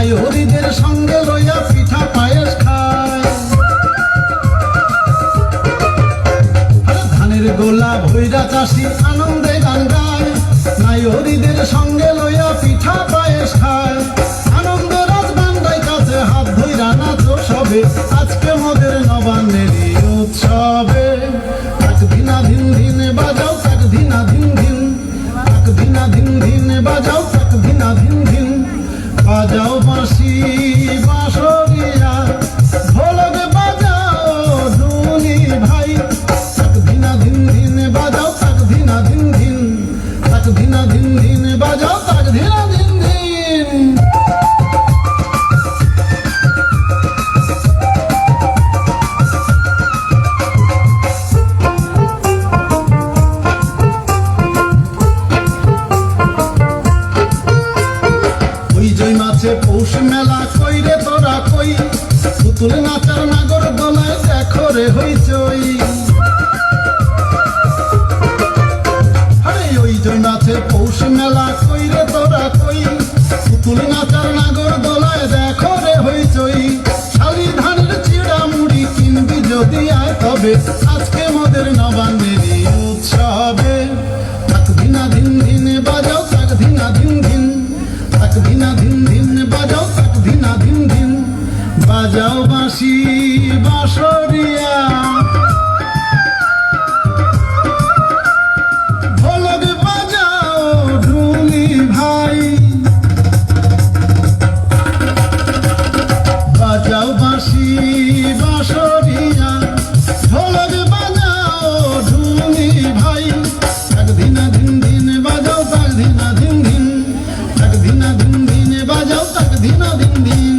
নায়রিদের সঙ্গে লইয়া পিঠা পায়েস খায়। ধানের গোলা ভৈরা চাষি আনন্দে গান গায়, নায়রিদের সঙ্গে লইয়া পিঠা পায়েস খায়। আনন্দে রাজবান্ধায় কাছে হাত ধইরা নাচো সবে, আজকে মোদের নবান্নেরই উৎসবে। তাক ধিনা ধিন ধিন বাজাও, তাক ধিনা ধিন ধিন, তাক ধিনা ধিন ধিন বাজাও, তাক ধিনা ধিন ধিন। বাজাও বাঁশি বাঁশরিয়া, ঢোলক বাজাও ঢুলি ভাই। তাক ধিনা ধিন ধিন বাজাও, তাক ধিনা ধিন ধিন, তাক ধিনা ধিন ধিন বাজাও, তাক ধিনা ধিন ধিন। পৌষ মেলা কইরে তোরা কই, পুতুল নাচার নাগর দোলায় দেখো রে হইচই। আরে ওই জন্যে পৌষ মেলা কইরে তোরা কই, পুতুল নাচার নাগর দোলায় দেখো রে হইচই। শালি ধানের চিড়া মুড়ি কিনবি যদি আয় তবে, আজকে মোদের নবান্নেরই উৎসবে। তাক ধিনা ধিন ধিন বাজাও, তাক ধিনা ধিন ধিন, তাক ধিনা ধিন ধিন বাজাও, তাক ধিনা ধিন ধিন। বাজাও বাঁশি বাঁশরিয়া, ঢোলক বাজাও ঢুলি ভাই। বাজাও বাঁশি বাঁশরিয়া, ঢোলক বাজাও ঢুলি ভাই। তাক ধিনা ধিন ধিন বাজাও, তাক ধিনা ধিন ধিন, তাক ধিনা ধিন ধিন বাজাও, তাক ধিনা ধিন ধিন।